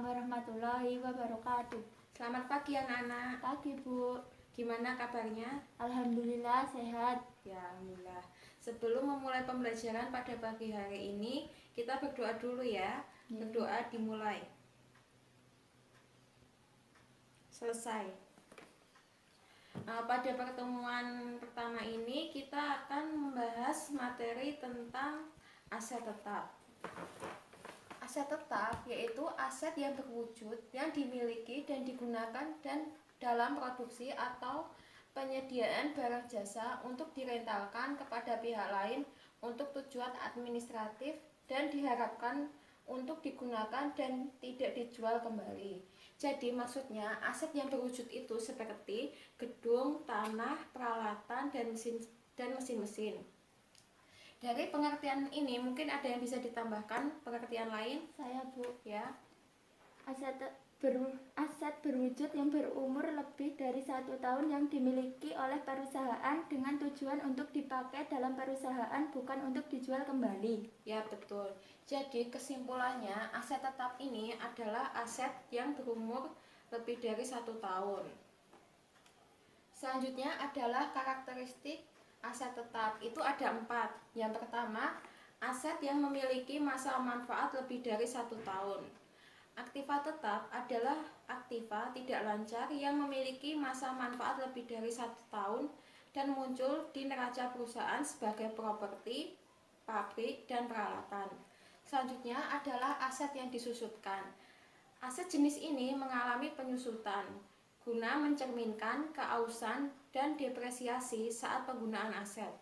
Waalaikumsalam warahmatullahi wabarakatuh. Selamat pagi anak-anak. Pagi Bu. Gimana kabarnya? Alhamdulillah sehat. Ya, alhamdulillah. Sebelum memulai pembelajaran pada pagi hari ini, kita berdoa dulu ya. Berdoa dimulai. Selesai. Pada pertemuan pertama ini kita akan membahas materi tentang aset tetap. Aset tetap yaitu aset yang berwujud yang dimiliki dan digunakan dan dalam produksi atau penyediaan barang jasa untuk direntalkan kepada pihak lain untuk tujuan administratif dan diharapkan untuk digunakan dan tidak dijual kembali. Jadi maksudnya aset yang berwujud itu seperti gedung, tanah, peralatan, dan mesin-mesin. Dari pengertian ini mungkin ada yang bisa ditambahkan pengertian lain? Saya Bu. Ya. Aset berwujud yang berumur lebih dari 1 tahun yang dimiliki oleh perusahaan dengan tujuan untuk dipakai dalam perusahaan, bukan untuk dijual kembali. Ya, betul. Jadi kesimpulannya aset tetap ini adalah aset yang berumur lebih dari 1 tahun. Selanjutnya adalah karakteristik aset tetap. Itu ada 4. Yang pertama, aset yang memiliki masa manfaat lebih dari 1 tahun. Aktiva tetap adalah aktiva tidak lancar yang memiliki masa manfaat lebih dari 1 tahun dan muncul di neraca perusahaan sebagai properti, pabrik, dan peralatan. Selanjutnya adalah aset yang disusutkan. Aset jenis ini mengalami penyusutan guna mencerminkan keausan dan depresiasi saat penggunaan aset.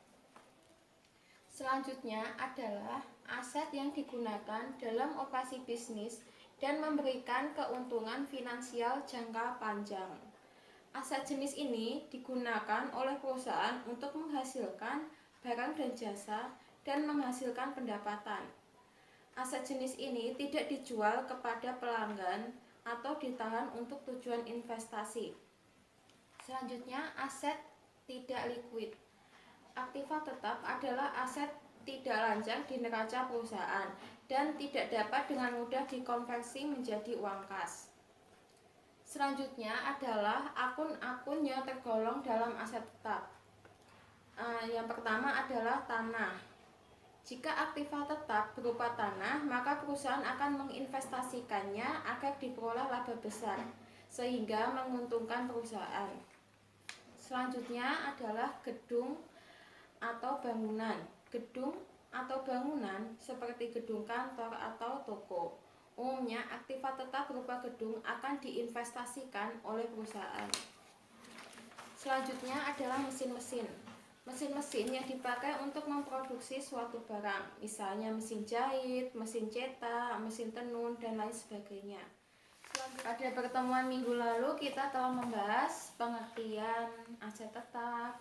Selanjutnya adalah aset yang digunakan dalam operasi bisnis dan memberikan keuntungan finansial jangka panjang. Aset jenis ini digunakan oleh perusahaan untuk menghasilkan barang dan jasa dan menghasilkan pendapatan. Aset jenis ini tidak dijual kepada pelanggan atau ditahan untuk tujuan investasi. Selanjutnya, aset tidak likuid. Aktiva tetap adalah aset tidak lancar di neraca perusahaan dan tidak dapat dengan mudah dikonversi menjadi uang kas. Selanjutnya adalah akun-akun yang tergolong dalam aset tetap. Yang pertama adalah tanah. Jika aktiva tetap berupa tanah, maka perusahaan akan menginvestasikannya agar diperoleh laba besar, sehingga menguntungkan perusahaan. Selanjutnya adalah gedung atau bangunan. Gedung atau bangunan seperti gedung kantor atau toko. Umumnya aktiva tetap berupa gedung akan diinvestasikan oleh perusahaan. Selanjutnya adalah mesin-mesin. Mesin-mesin yang dipakai untuk memproduksi suatu barang, misalnya mesin jahit, mesin cetak, mesin tenun, dan lain sebagainya. Pada pertemuan minggu lalu kita telah membahas pengertian aset tetap,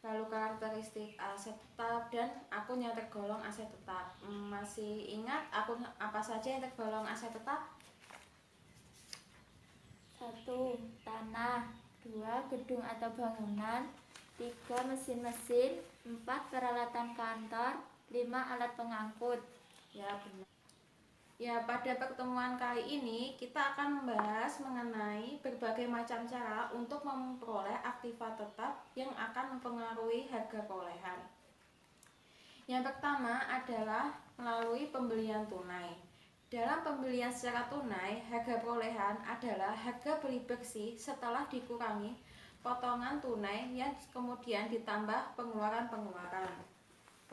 lalu karakteristik aset tetap, dan akun yang tergolong aset tetap. Masih ingat akun apa saja yang tergolong aset tetap? 1. Tanah. 2. Gedung atau bangunan. 3. Mesin-mesin. 4. Peralatan kantor. 5. Alat pengangkut. Ya, benar. Ya, pada pertemuan kali ini kita akan membahas mengenai berbagai macam cara untuk memperoleh aktiva tetap yang akan mempengaruhi harga perolehan. Yang pertama adalah melalui pembelian tunai. Dalam pembelian secara tunai, harga perolehan adalah harga beli bersih setelah dikurangi potongan tunai yang kemudian ditambah pengeluaran-pengeluaran.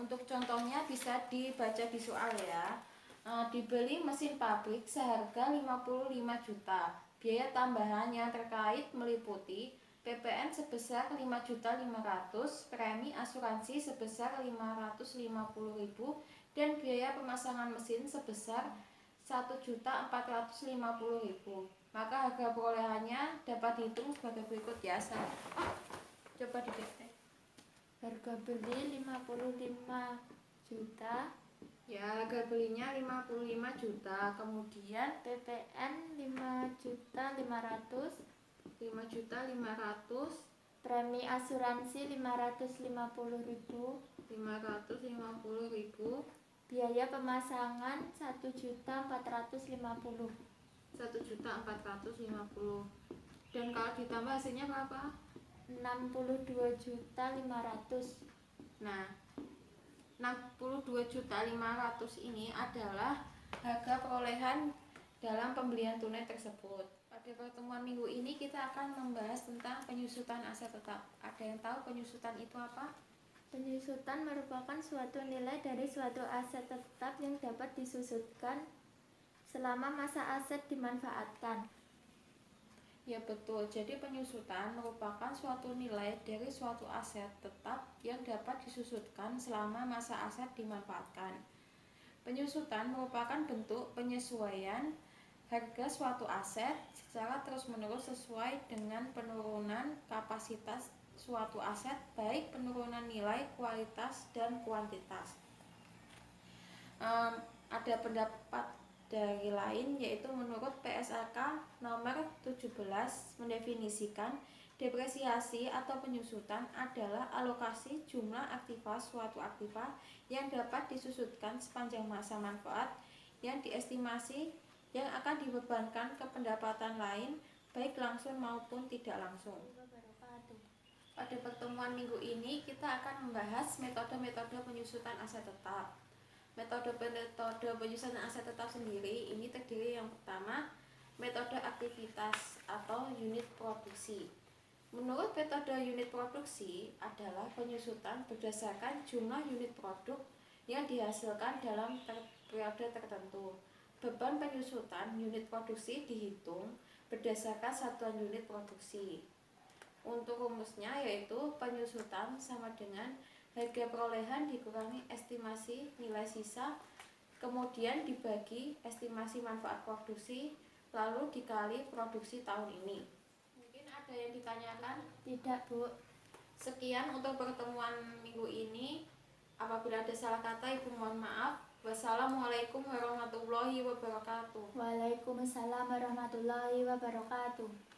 Untuk contohnya bisa dibaca di soal ya. Dibeli mesin pabrik seharga 55 juta. Biaya tambahan yang terkait meliputi PPN sebesar 5.500.000, premi asuransi sebesar 550.000, dan biaya pemasangan mesin sebesar 1.450.000. Maka harga perolehannya dapat dihitung sebagai berikut ya. Coba diketik. Harga beli 55 juta. Ya, harga belinya 55 juta. Kemudian PPN 5.500.000. 5.500.000. Premi asuransi 550.000. 550.000. Biaya pemasangan 1.450.000. 1.450.000. Dan kalau ditambah hasilnya berapa? 62.500.000. Nah, 62.500.000 ini adalah harga perolehan dalam pembelian tunai tersebut. Pada pertemuan minggu ini kita akan membahas tentang penyusutan aset tetap. Ada yang tahu penyusutan itu apa? Penyusutan merupakan suatu nilai dari suatu aset tetap yang dapat disusutkan selama masa aset dimanfaatkan. Ya betul, jadi penyusutan merupakan suatu nilai dari suatu aset tetap yang dapat disusutkan selama masa aset dimanfaatkan. Penyusutan merupakan bentuk penyesuaian harga suatu aset secara terus-menerus sesuai dengan penurunan kapasitas suatu aset, baik penurunan nilai, kualitas, dan kuantitas. Ada pendapat dari lain, yaitu menurut PSAK nomor 17 mendefinisikan depresiasi atau penyusutan adalah alokasi jumlah aktiva suatu aktiva yang dapat disusutkan sepanjang masa manfaat yang diestimasi yang akan dibebankan ke pendapatan lain, baik langsung maupun tidak langsung. Pada pertemuan minggu ini kita akan membahas metode-metode penyusutan aset tetap. Metode penyusutan aset tetap sendiri ini terdiri yang pertama, metode aktivitas atau unit produksi. Menurut metode unit produksi adalah penyusutan berdasarkan jumlah unit produk yang dihasilkan dalam periode tertentu. Beban penyusutan unit produksi dihitung berdasarkan satuan unit produksi. Untuk rumusnya yaitu penyusutan sama dengan harga perolehan dikurangi estimasi nilai sisa, kemudian dibagi estimasi manfaat produksi, lalu dikali produksi tahun ini. Mungkin ada yang ditanyakan? Tidak, Bu. Sekian untuk pertemuan minggu ini. Apabila ada salah kata, Ibu mohon maaf. Wassalamualaikum warahmatullahi wabarakatuh. Waalaikumsalam warahmatullahi wabarakatuh.